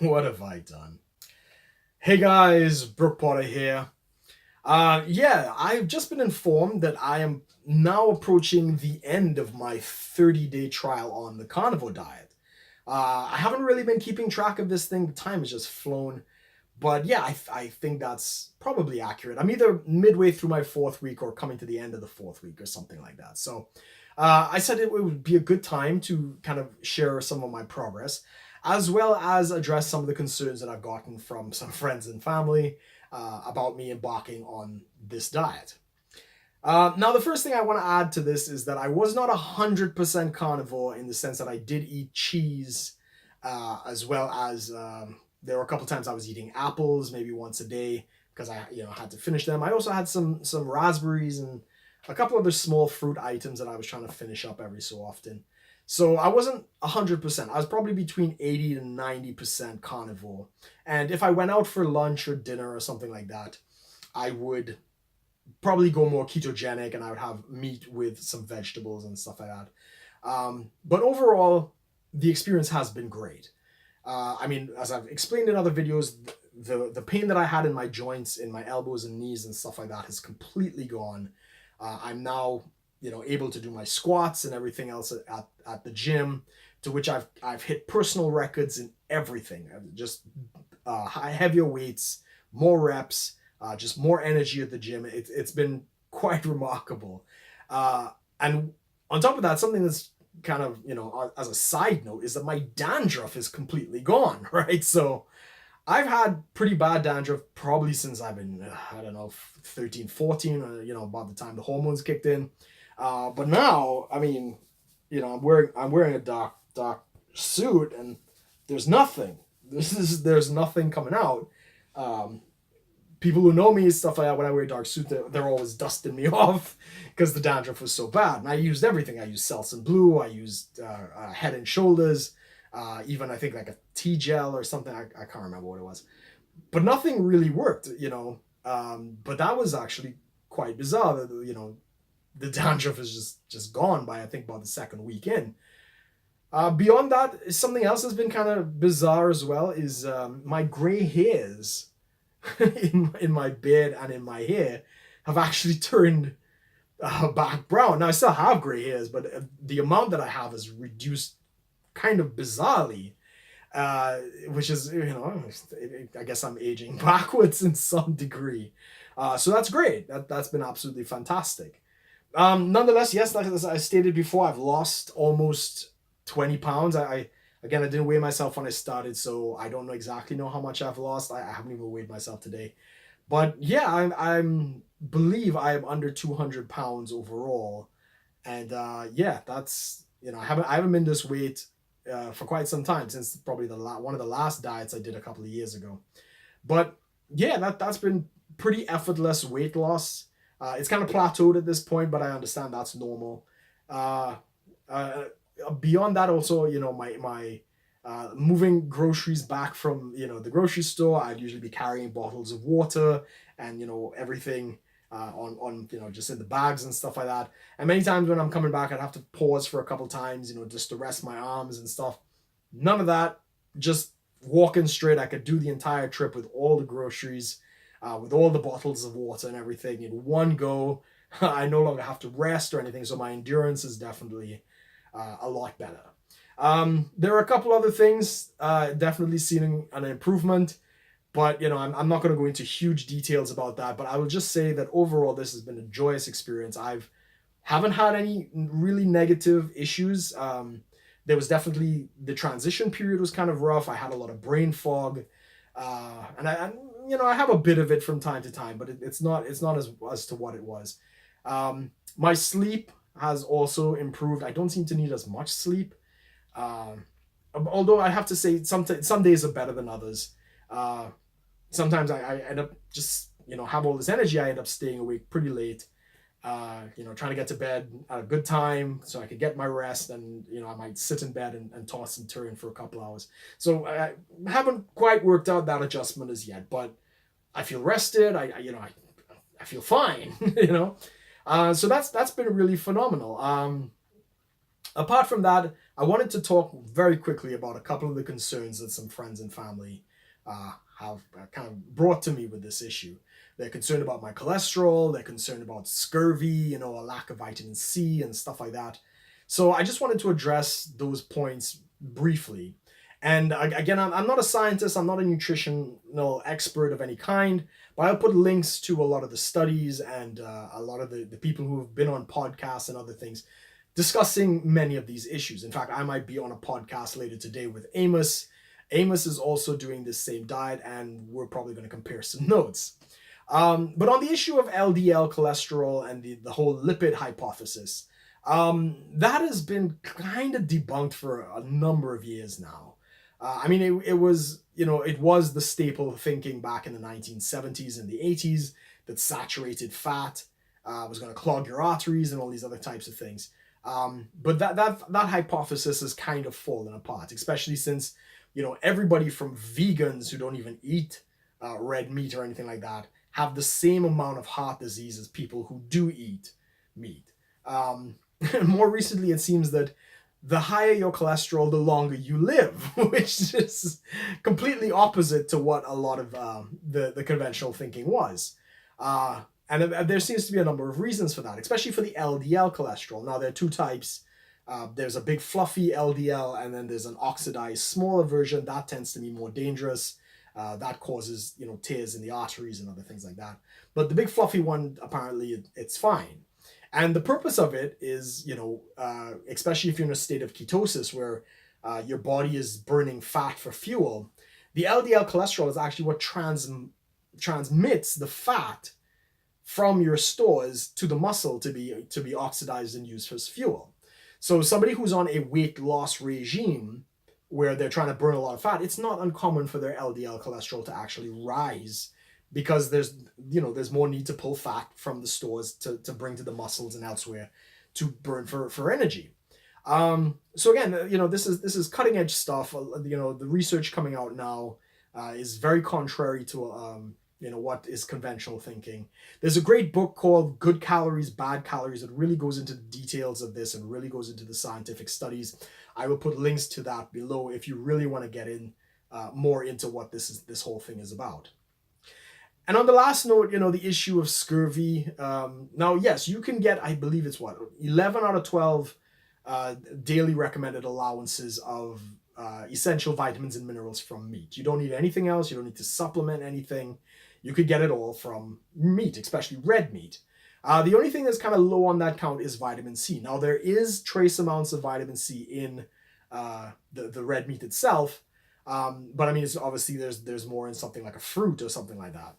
What have I done? Hey guys, Brook here. Yeah, I've just been informed that I am now approaching the end of my 30-day trial on the Carnivore Diet. I haven't really been keeping track of this thing. The time has just flown. But yeah, I think that's probably accurate. I'm either midway through my fourth week or coming to the end of the fourth week or something like that. So I said it would be a good time to kind of share some of my progress, as well as address some of the concerns that I've gotten from some friends and family about me embarking on this diet. Now, the first thing I want to add to this is that I was not 100% carnivore in the sense that I did eat cheese, as well as there were a couple times I was eating apples, maybe once a day because I had to finish them. I also had some raspberries and a couple other small fruit items that I was trying to finish up every so often. So I wasn't 100%. I was probably between 80 to 90% carnivore. And if I went out for lunch or dinner or something like that, I would probably go more ketogenic and I would have meat with some vegetables and stuff like that. But overall, the experience has been great. I mean, as I've explained in other videos, the pain that I had in my joints, in my elbows and knees and stuff like that has completely gone. I'm now, able to do my squats and everything else at the gym, to which I've hit personal records in everything. Just heavier weights, more reps, just more energy at the gym. It's been quite remarkable. And on top of that, something that's kind of, as a side note, is that my dandruff is completely gone, right? So I've had pretty bad dandruff probably since I've been, I don't know, 13, 14, about the time the hormones kicked in. But now, I mean, I'm wearing a dark suit and there's nothing. There's nothing coming out. Um, People who know me and stuff like that, when I wear a dark suit, they're always dusting me off because the dandruff was so bad. And I used everything. I used Selsun Blue. I used Head and Shoulders. Even I think like a tea gel or something. I can't remember what it was. But nothing really worked. But that was actually quite bizarre. The dandruff is just gone by I think about the second week in. Beyond that, something else has been kind of bizarre as well is my gray hairs in my beard and in my hair have actually turned back brown. Now I still have gray hairs, but the amount that I have is reduced kind of bizarrely, which is I guess I'm aging backwards in some degree. So that's great. That's been absolutely fantastic. Nonetheless, yes, like as I stated before, I've lost almost 20 pounds. Again, I didn't weigh myself when I started, so I don't know exactly know how much I've lost. I haven't even weighed myself today. But yeah, I'm believe I am under 200 pounds overall. And yeah, that's I haven't been this weight for quite some time, since probably one of the last diets I did a couple of years ago. But yeah, that's been pretty effortless weight loss. It's kind of plateaued at this point, but I understand that's normal. Uh, uh, Beyond that, also, my moving groceries back from the grocery store, I'd usually be carrying bottles of water and everything on just in the bags and stuff like that. And many times when I'm coming back, I'd have to pause for a couple times, just to rest my arms and stuff. None of that. Just walking straight, I could do the entire trip with all the groceries, with all the bottles of water and everything in one go. I no longer have to rest or anything, so my endurance is definitely a lot better. There are a couple other things, definitely seeing an improvement, but I'm not going to go into huge details about that. But I will just say that overall, this has been a joyous experience. Haven't had any really negative issues. There was definitely the transition period was kind of rough. I had a lot of brain fog, and I have a bit of it from time to time, but it's not as to what it was. My sleep has also improved. I don't seem to need as much sleep. Um, Although I have to say, some days are better than others. Uh, Sometimes I end up just have all this energy. I end up staying awake pretty late. Trying to get to bed at a good time so I could get my rest, and I might sit in bed and toss and turn for a couple hours. So I haven't quite worked out that adjustment as yet, but I feel rested. I feel fine. So that's been really phenomenal. Apart from that, I wanted to talk very quickly about a couple of the concerns that some friends and family have kind of brought to me with this issue. They're concerned about my cholesterol, they're concerned about scurvy, a lack of vitamin C and stuff like that. So I just wanted to address those points briefly. And again, I'm not a scientist, I'm not a nutritional expert of any kind, but I'll put links to a lot of the studies and a lot of the people who have been on podcasts and other things discussing many of these issues. In fact, I might be on a podcast later today with Amos. Amos is also doing this same diet, and we're probably going to compare some notes. But on the issue of LDL cholesterol and the whole lipid hypothesis, that has been kind of debunked for a number of years now. I mean, it was, it was the staple thinking back in the 1970s and the 80s that saturated fat was going to clog your arteries and all these other types of things. But that hypothesis has kind of fallen apart, especially since, everybody from vegans who don't even eat red meat or anything like that have the same amount of heart disease as people who do eat meat. More recently, it seems that the higher your cholesterol, the longer you live, which is completely opposite to what a lot of the conventional thinking was. And there seems to be a number of reasons for that, especially for the LDL cholesterol. Now, there are two types. There's a big fluffy LDL, and then there's an oxidized, smaller version. That tends to be more dangerous. That causes, tears in the arteries and other things like that. But the big fluffy one, apparently, it's fine. And the purpose of it is, especially if you're in a state of ketosis where your body is burning fat for fuel, the LDL cholesterol is actually what transmits the fat from your stores to the muscle to be oxidized and used as fuel. So somebody who's on a weight loss regime where they're trying to burn a lot of fat, it's not uncommon for their LDL cholesterol to actually rise because there's more need to pull fat from the stores to bring to the muscles and elsewhere to burn for energy. So again, this is cutting edge stuff. The research coming out now is very contrary to what is conventional thinking. There's a great book called Good Calories, Bad Calories that really goes into the details of this and really goes into the scientific studies. I will put links to that below if you really want to get in more into what this whole thing is about. And on the last note, the issue of scurvy. Now, yes, you can get, I believe it's 11 out of 12 daily recommended allowances of essential vitamins and minerals from meat. You don't need anything else. You don't need to supplement anything. You could get it all from meat, especially red meat. The only thing that's kind of low on that count is vitamin C. Now, there is trace amounts of vitamin C in the red meat itself, but I mean, it's obviously there's more in something like a fruit or something like that.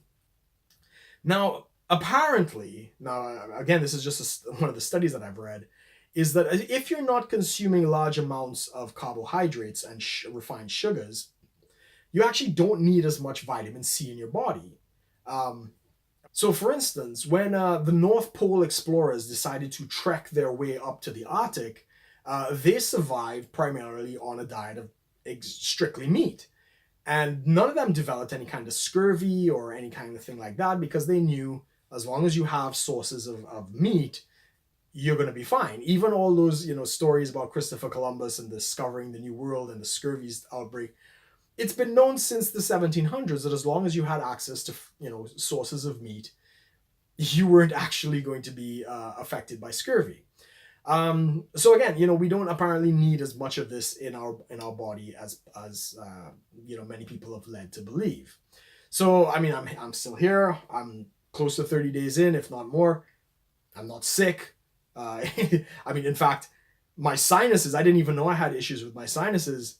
Now, apparently, again, this is just one of the studies that I've read, is that if you're not consuming large amounts of carbohydrates and refined sugars, you actually don't need as much vitamin C in your body. So for instance, when the North Pole explorers decided to trek their way up to the Arctic, they survived primarily on a diet of strictly meat. And none of them developed any kind of scurvy or any kind of thing like that because they knew as long as you have sources of meat, you're going to be fine. Even all those, stories about Christopher Columbus and discovering the New World and the scurvy outbreak, it's been known since the 1700s that as long as you had access to, sources of meat, you weren't actually going to be affected by scurvy. So again, we don't apparently need as much of this in our body as many people have led to believe. So I mean, I'm still here. I'm close to 30 days in, if not more. I'm not sick. I mean, in fact, my sinuses, I didn't even know I had issues with my sinuses.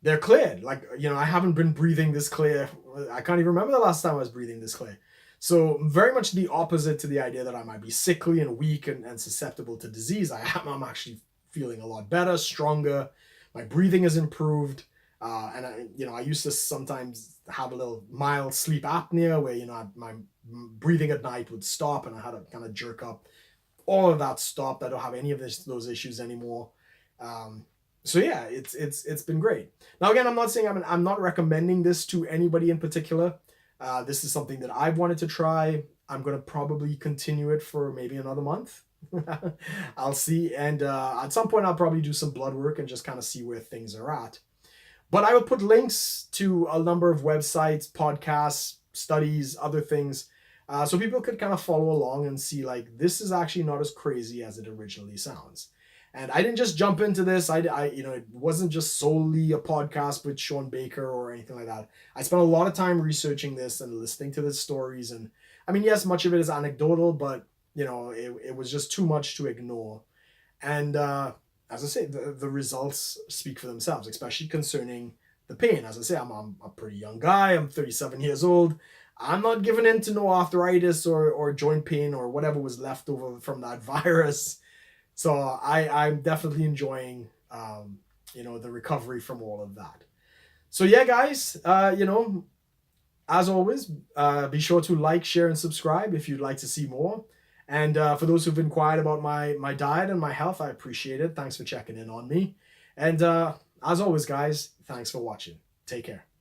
They're cleared. I haven't been breathing this clear. I can't even remember the last time I was breathing this clear. So very much the opposite to the idea that I might be sickly and weak and susceptible to disease. I'm actually feeling a lot better, stronger. My breathing has improved. And I used to sometimes have a little mild sleep apnea where, my breathing at night would stop and I had to kind of jerk up. All of that stopped. I don't have any of those issues anymore. So yeah, it's been great. Now again, I'm not saying I'm not recommending this to anybody in particular. This is something that I've wanted to try. I'm going to probably continue it for maybe another month, I'll see. And at some point, I'll probably do some blood work and just kind of see where things are at. But I will put links to a number of websites, podcasts, studies, other things, so people could kind of follow along and see like this is actually not as crazy as it originally sounds. And I didn't just jump into this. It wasn't just solely a podcast with Sean Baker or anything like that. I spent a lot of time researching this and listening to the stories. And I mean, yes, much of it is anecdotal, but it was just too much to ignore. And as I say, the results speak for themselves, especially concerning the pain. As I say, I'm a pretty young guy. I'm 37 years old. I'm not giving in to no arthritis or joint pain or whatever was left over from that virus. So I'm definitely enjoying the recovery from all of that. So yeah, guys, as always, be sure to like, share, and subscribe if you'd like to see more. And for those who've inquired about my diet and my health, I appreciate it. Thanks for checking in on me. And as always, guys, thanks for watching. Take care.